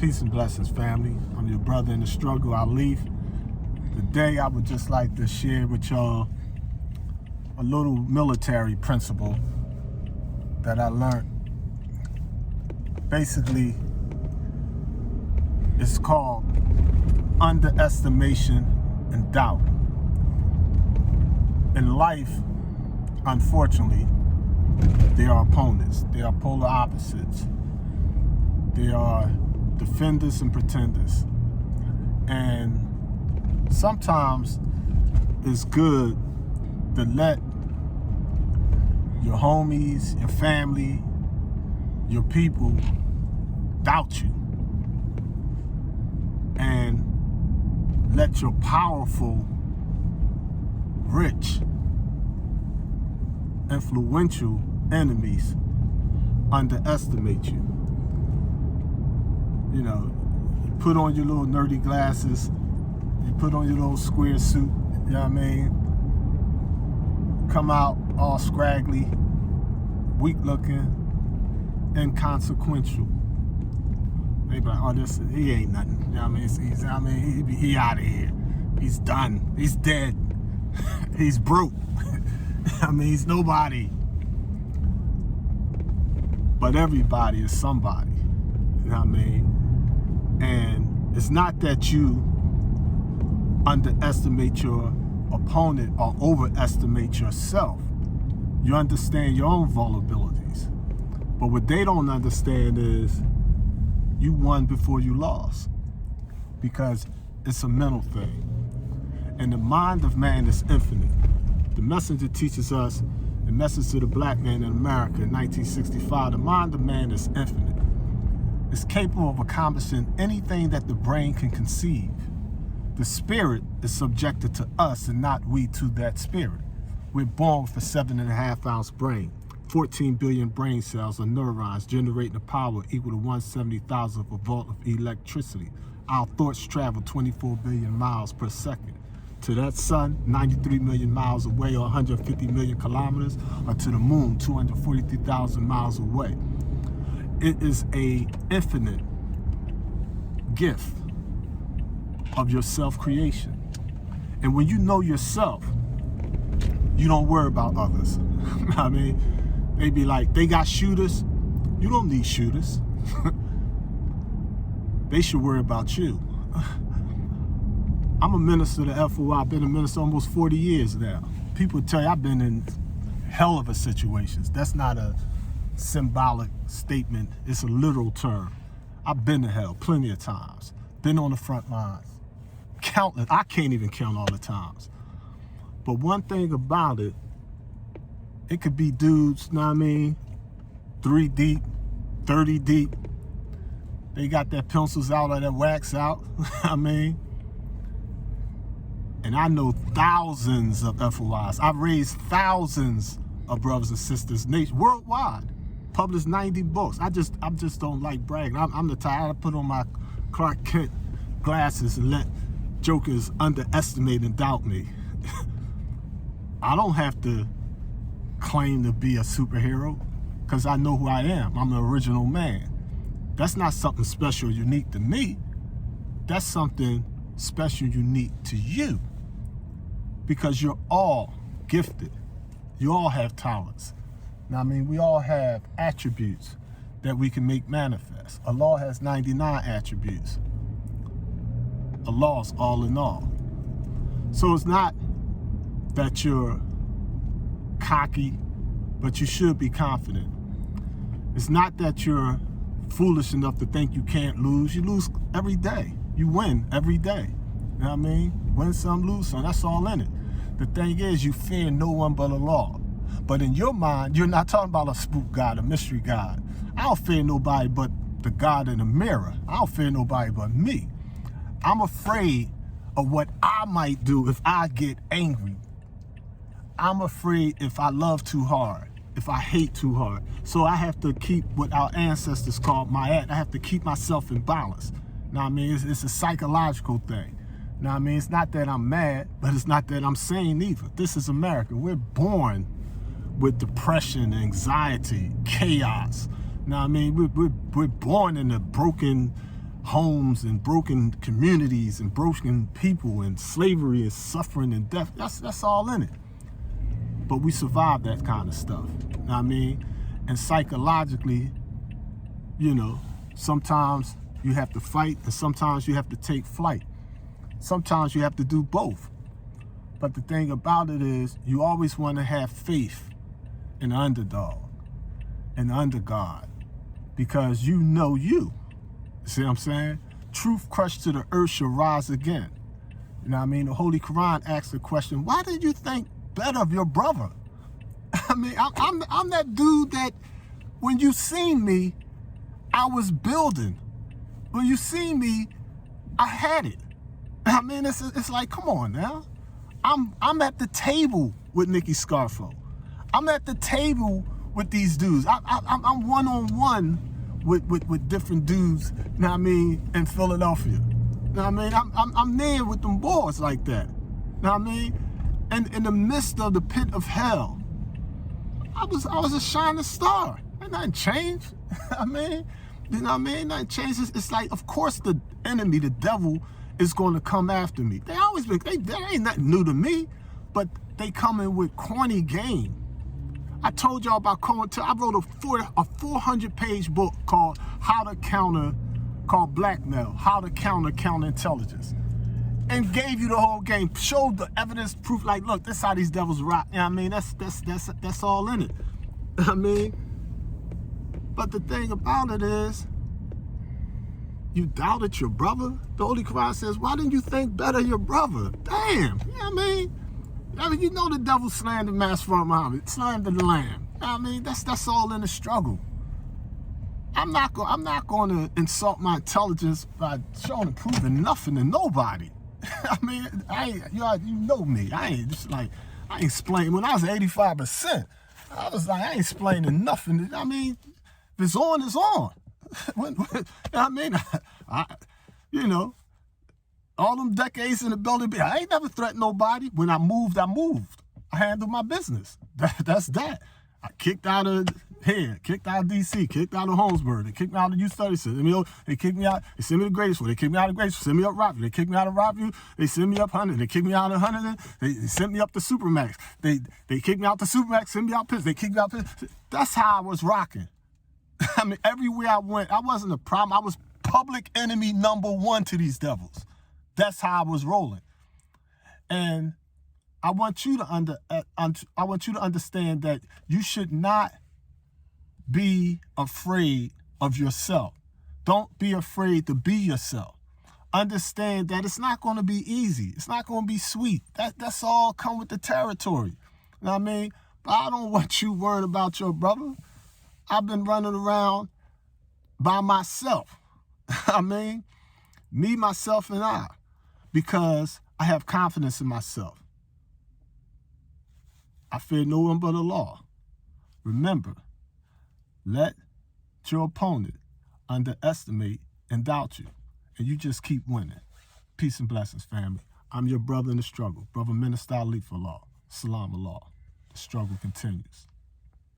Peace and blessings, family. I'm your brother in the struggle, Ali. Today, I would just like to share with y'all a little military principle that I learned. Basically, it's called underestimation and doubt. In life, unfortunately, they are opponents. They are polar opposites. They are defenders and pretenders. And sometimes it's good to let your homies, your family, your people doubt you. And let your powerful, rich, influential enemies underestimate you. You know, you put on your little nerdy glasses, you put on your little square suit, you know what I mean? Come out all scraggly, weak looking, inconsequential. They be like, oh, he ain't nothing. You know what I mean? He out of here. He's done. He's dead. He's broke. I mean, he's nobody. But everybody is somebody. You know what I mean? And it's not that you underestimate your opponent or overestimate yourself. You understand your own vulnerabilities. But what they don't understand is you won before you lost, because it's a mental thing. And the mind of man is infinite. The messenger teaches us, the message to the black man in America in 1965, the mind of man is infinite. It's capable of accomplishing anything that the brain can conceive. The spirit is subjected to us and not we to that spirit. We're born with a 7.5 ounce brain, 14 billion brain cells or neurons generating a power equal to 1/70,000th of a volt of electricity. Our thoughts travel 24 billion miles per second. To that sun, 93 million miles away or 150 million kilometers, or to the moon, 243,000 miles away. It is an infinite gift of your self-creation. And when you know yourself, you don't worry about others. I mean, they be like, they got shooters. You don't need shooters. They should worry about you. I'm a minister to FOI. I've been a minister almost 40 years now. People tell you I've been in hell of a situations. That's not a symbolic statement. It's a literal term. I've been to hell plenty of times. Been on the front lines. Countless. I can't even count all the times. But one thing about it, it could be dudes, know what I mean, 3 deep, 30 deep. They got their pencils out or their wax out. I mean, and I know thousands of FOIs. I've raised thousands of brothers and sisters worldwide. Published 90 books. I just don't like bragging. I'm the type I put on my Clark Kent glasses and let jokers underestimate and doubt me. I don't have to claim to be a superhero because I know who I am. I'm the original man. That's not something special, unique to me. That's something special, unique to you, because you're all gifted. You all have talents. Now, I mean, we all have attributes that we can make manifest. Allah has 99 attributes. Allah is all in all. So it's not that you're cocky, but you should be confident. It's not that you're foolish enough to think you can't lose. You lose every day. You win every day. You know what I mean? Win some, lose some. That's all in it. The thing is, you fear no one but Allah. But in your mind, you're not talking about a spook God, a mystery God. I don't fear nobody but the God in the mirror. I don't fear nobody but me. I'm afraid of what I might do if I get angry. I'm afraid if I love too hard, if I hate too hard. So I have to keep what our ancestors called ma'at. I have to keep myself in balance. Now, I mean, it's a psychological thing. Now, I mean, it's not that I'm mad, but it's not that I'm sane either. This is America. We're born with depression, anxiety, chaos. Now, I mean, we're born in a broken homes and broken communities and broken people and slavery and suffering and death. That's all in it. But we survive that kind of stuff. You know what I mean? And psychologically, you know, sometimes you have to fight and sometimes you have to take flight. Sometimes you have to do both. But the thing about it is, you always want to have faith in the underdog and the undergod, because you know you. See what I'm saying? Truth crushed to the earth shall rise again. You know what I mean? The Holy Quran asks the question, why did you think better of your brother? I mean, I'm that dude that when you seen me, I was building. When you see me, I had it. I mean, it's like, come on now. I'm at the table with Nicky Scarfo. I'm at the table with these dudes. I'm one-on-one with different dudes, you know what I mean, in Philadelphia. You know what I mean? I'm there with them boys like that. You know what I mean? And in the midst of the pit of hell, I was a shining star. And nothing changed. I mean, you know what I mean? Nothing changed. It's like, of course, the enemy, the devil, is going to come after me. They always been, they ain't nothing new to me, but they come in with corny game. I told y'all about I wrote a 400-page book called Blackmail, How to Counter Counterintelligence. And gave you the whole game, showed the evidence, proof, like, look, this is how these devils rock. You know what I mean? That's all in it. I mean, but the thing about it is, you doubted your brother? The Holy Quran says, why didn't you think better of your brother? Damn, you know what I mean? You know the devil slandered Master Muhammad, slandered the Lamb. You know what I mean? That's all in the struggle. I'm not going to insult my intelligence by showing and proving nothing to nobody. I mean, you know me. I ain't explaining. When I was 85%, I was like, I ain't explaining nothing. I mean, if it's on, it's on. I mean, you know, all them decades in the building, I ain't never threatened nobody. When I moved, I moved. I handled my business. That's that. I kicked out of here, kicked out of DC, kicked out of Holmesburg, they kicked me out of U30. They kicked me out, they sent me to Graceville, they kicked me out of Graceville, sent me up Rockview, they kicked me out of Rockview, they sent me up Huntington, they kicked me out of Huntington, they sent me up to Supermax, they kicked me out to Supermax, sent me out Pitts, they kicked me out Pitts. That's how I was rocking. I mean, everywhere I went, I wasn't a problem. I was public enemy #1 to these devils. That's how I was rolling. And I want you to understand that you should not be afraid of yourself. Don't be afraid to be yourself. Understand that it's not going to be easy. It's not going to be sweet. That's all come with the territory. You know what I mean? But I don't want you worried about your brother. I've been running around by myself. I mean, me, myself, and I, because I have confidence in myself. I fear no one but Allah. Remember, let your opponent underestimate and doubt you, and you just keep winning. Peace and blessings, family. I'm your brother in the struggle, Brother Minister Ali for Law. Salam Allah. The struggle continues.